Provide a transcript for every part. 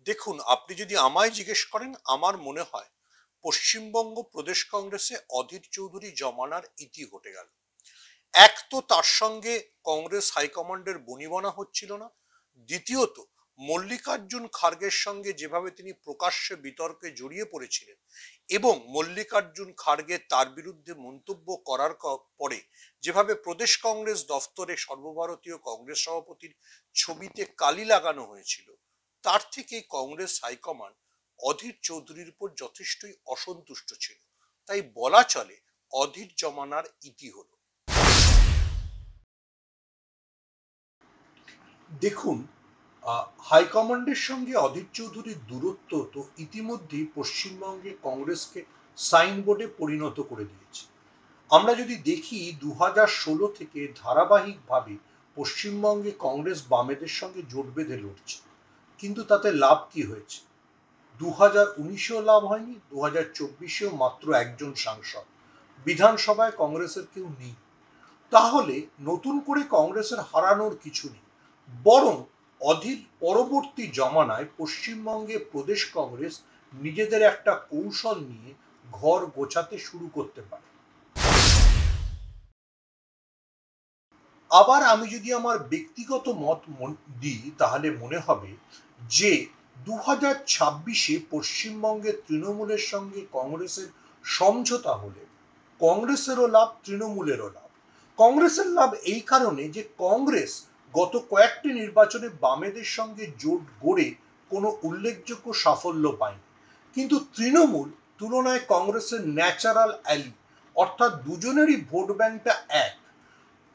দেখুন, আপনি যদি আমায় জিজ্ঞেস করেন, আমার মনে হয় পশ্চিমবঙ্গ প্রদেশ কংগ্রেসে অধীর চৌধুরী জমানার ইতি ঘটে গেল। এক তো তার সঙ্গে কংগ্রেস হাইকমান্ডের বনিবনা হচ্ছিল না। দ্বিতীয়ত, মল্লিকার্জুন খার্গের সঙ্গে যেভাবে তিনি প্রকাশ্যে বিতর্কে জড়িয়ে পড়েছিলেন এবং মল্লিকার্জুন খার্গে তার বিরুদ্ধে মন্তব্য করার পরে যেভাবে প্রদেশ কংগ্রেস দফতরে সর্বভারতীয় কংগ্রেস সভাপতির ছবিতে কালি লাগানো হয়েছিল, তার থেকে কংগ্রেস হাইকমান্ড অধীর চৌধুরীর উপর যথেষ্টই অসন্তুষ্ট ছিল। তাই বলা চলে অধীর জমানার ইতি হলো। দেখুন, হাইকমান্ডের সঙ্গে অধীর চৌধুরীর দূরত্ব তো ইতিমধ্যেই পশ্চিমবঙ্গে কংগ্রেসকে সাইনবোর্ডে পরিণত করে দিয়েছে। আমরা যদি দেখি 2016 থেকে ধারাবাহিকভাবে পশ্চিমবঙ্গে কংগ্রেস বামেদের সঙ্গে জোট বেঁধে লড়ছে, কিন্তু তাতে লাভ কি হয়েছে? 2019-এও লাভ হয়নি, 2024-এও মাত্র একজন সাংসদ, বিধানসভায় কংগ্রেসের কেউ নেই। তাহলে নতুন করে কংগ্রেসের হারানোর কিছু নেই, বরং অধীর পরবর্তী জমানায় পশ্চিমবঙ্গে প্রদেশ কংগ্রেস নিজেদের একটা কৌশল নিয়ে ঘর গোছাতে শুরু করতে পারে। আবার আমি যদি আমার ব্যক্তিগত মত দিই, তাহলে মনে হবে যে 2026-এ পশ্চিমবঙ্গের তৃণমূলের সঙ্গে কংগ্রেসের সমঝোতা হলে কংগ্রেসেরও লাভ, তৃণমূলেরও লাভ। কংগ্রেসের লাভ এই কারণে যে কংগ্রেস গত কয়েকটি নির্বাচনে বামেদের সঙ্গে জোট গড়ে কোনো উল্লেখযোগ্য সাফল্য পায়নি, কিন্তু তৃণমূল তুলনায় কংগ্রেসের ন্যাচারাল অ্যালি, অর্থাৎ দুজনেরই ভোট ব্যাংকটা এক।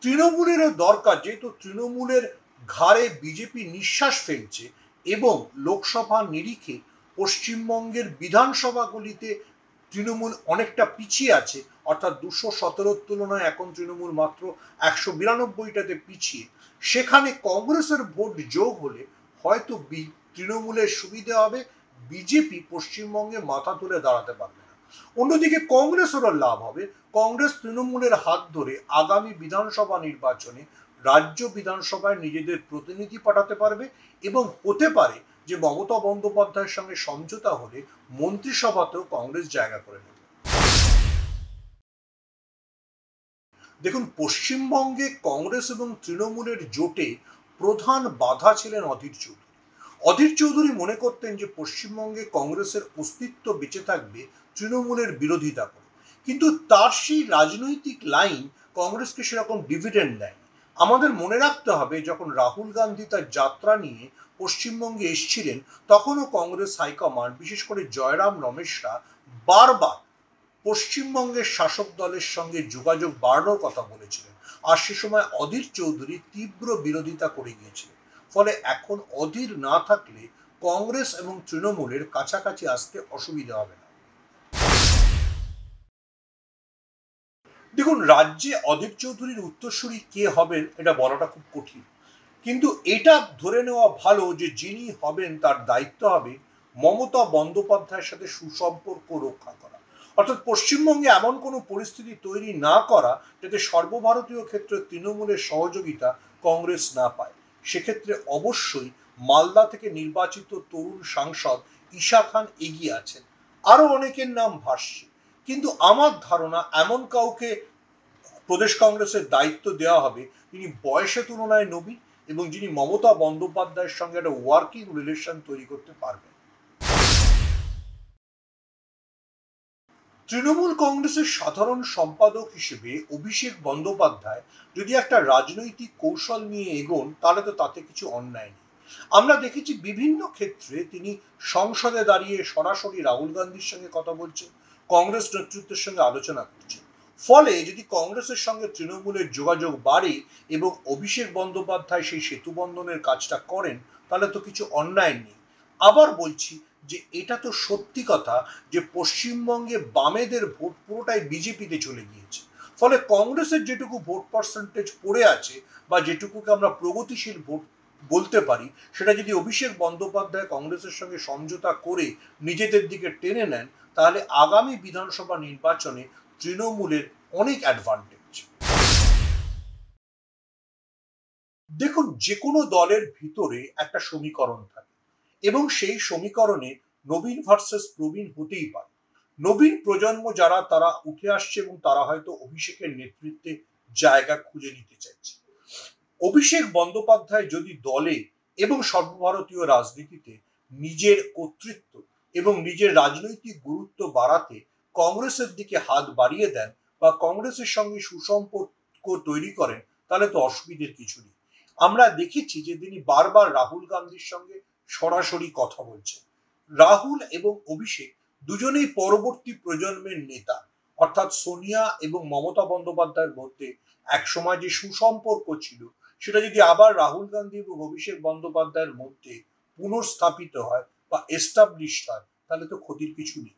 তৃণমূলেরও দরকার, যেহেতু তৃণমূলের ঘাড়ে বিজেপি নিঃশ্বাস ফেলছে এবং লোকসভা নিরিখে পশ্চিমবঙ্গের বিধানসভাগুলিতে তৃণমূল অনেকটা পিছিয়ে আছে, অর্থাৎ 217-র তুলনায় এখন তৃণমূল মাত্র 192টাতে পিছিয়ে। সেখানে কংগ্রেসের ভোট যোগ হলে হয়তো তৃণমূলের সুবিধা হবে, বিজেপি পশ্চিমবঙ্গে মাথা তুলে দাঁড়াতে পারবে না। অন্যদিকে কংগ্রেসেরও লাভ হবে, কংগ্রেস তৃণমূলের হাত ধরে আগামী বিধানসভা নির্বাচনে রাজ্য বিধানসভায় নিজেদের প্রতিনিধি পাঠাতে পারবে এবং হতে পারে যে মমতা বন্দ্যোপাধ্যায়ের সঙ্গে সমঝোতা হলে মন্ত্রিসভাতেও কংগ্রেস জায়গা করে নেবে। দেখুন, পশ্চিমবঙ্গে কংগ্রেস এবং তৃণমূলের জোটে প্রধান বাধা ছিলেন অধীর চৌধুরী। অধীর চৌধুরী মনে করতেন যে পশ্চিমবঙ্গে কংগ্রেসের অস্তিত্ব বেঁচে থাকবে তৃণমূলের বিরোধিতা করে, কিন্তু তার সেই রাজনৈতিক লাইন কংগ্রেসকে সেরকম ডিভিডেন্ড দেয়নি। আমাদের মনে রাখতে হবে, যখন রাহুল গান্ধী তার যাত্রা নিয়ে পশ্চিমবঙ্গে এসেছিলেন, তখনও কংগ্রেস হাইকমান্ড, বিশেষ করে জয়রাম রমেশরা বারবার পশ্চিমবঙ্গের শাসক দলের সঙ্গে যোগাযোগ বাড়ানোর কথা বলেছিলেন, আর সে সময় অধীর চৌধুরী তীব্র বিরোধিতা করে গিয়েছিলেন। ফলে এখন অধীর না থাকলে কংগ্রেস এবং তৃণমূলের কাছাকাছি আসতে অসুবিধা হবে না। দেখুন, রাজ্যে অধীর চৌধুরীর উত্তরসূরি কে হবেন এটা বলাটা খুব কঠিন, কিন্তু এটা ধরে নেওয়া ভালো যে যিনি হবেন তার দায়িত্ব হবে মমতা বন্দ্যোপাধ্যায়ের সাথে সুসম্পর্ক রক্ষা করা, অর্থাৎ পশ্চিমবঙ্গে এমন কোনো পরিস্থিতি তৈরি না করা যাতে সর্বভারতীয় ক্ষেত্রে তৃণমূলের সহযোগিতা কংগ্রেস না পায়। সেক্ষেত্রে অবশ্যই মালদা থেকে নির্বাচিত তরুণ সাংসদ ঈশা খান এগিয়ে আছেন, আরো অনেকের নাম ভাসছে, কিন্তু আমার ধারণা এমন কাউকে প্রদেশ কংগ্রেসের দায়িত্ব দেওয়া হবে যিনি বয়সের তুলনায় নবীন এবং যিনি মমতা বন্দ্যোপাধ্যায়ের সঙ্গে একটা ওয়ার্কিং রিলেশন তৈরি করতে পারবেন। তৃণমূল কংগ্রেসের সাধারণ সম্পাদক হিসেবে অভিষেক বন্দ্যোপাধ্যায় যদি একটা রাজনৈতিক কৌশল নিয়ে এগোন, তাহলে তো তাতে কিছু অন্যায় নেই। আমরা দেখেছি বিভিন্ন ক্ষেত্রে তিনি সংসদে দাঁড়িয়ে সরাসরি রাহুল গান্ধীর সঙ্গে কথা বলছেন, কংগ্রেস নেতৃত্বের সঙ্গে আলোচনা করছেন। ফলে যদি কংগ্রেসের সঙ্গে তৃণমূলের যোগাযোগ বাড়ে এবং অভিষেক বন্দ্যোপাধ্যায় সেই সেতু বন্ধনের কাজটা করেন, তাহলে তো কিছু অন্যায় নেই। আবার বলছি যে এটা তো সত্যি কথা যে পশ্চিমবঙ্গে বামেদের ভোট পুরোটাই বিজেপিতে চলে গিয়েছে, ফলে কংগ্রেসের যেটুকু ভোট পার্সেন্টেজ পড়ে আছে বা যেটুকুকে আমরা প্রগতিশীল ভোট বলতে পারি, সেটা যদি অভিষেক বন্দ্যোপাধ্যায় কংগ্রেসের সঙ্গে সমঝোতা করে নিজেদের দিকে টেনে নেন, তাহলে আগামী বিধানসভা নির্বাচনে তৃণমূলের অনেক অ্যাডভান্টেজ। দেখুন, যে কোনো দলের ভিতরে একটা সমীকরণ থাকে এবং সেই সমীকরণে নবীন ভার্সেস প্রবীণ হতেই পারে। নবীন প্রজন্ম যারা, তারা উঠে আসছে এবং তারা হয়তো অভিষেকের নেতৃত্বে জায়গা খুঁজে নিতে চাইছে। অভিষেক বন্দ্যোপাধ্যায় যদি দলে এবং সর্বভারতীয় রাজনীতিতে নিজের কর্তৃত্ব এবং নিজের রাজনৈতিক গুরুত্ব বাড়াতে কংগ্রেসের দিকে হাত বাড়িয়ে দেন বা কংগ্রেসের সঙ্গে সুসম্পর্ক তৈরি করেন, তাহলে তো অসুবিধের কিছু নেই। আমরা দেখেছি যে তিনি বারবার রাহুল গান্ধীর সঙ্গে সরাসরি কথা বলছেন। রাহুল এবং অভিষেক দুজনেই পরবর্তী প্রজন্মের নেতা, অর্থাৎ সোনিয়া এবং মমতা বন্দ্যোপাধ্যায়ের মধ্যে একসময় যে সুসম্পর্ক ছিল, সেটা যদি আবার রাহুল গান্ধী এবং অভিষেক বন্দ্যোপাধ্যায়ের মধ্যে পুনর্স্থাপিত হয় বা এস্টাবলিশড হয়, তাহলে তো ক্ষতির কিছু নেই।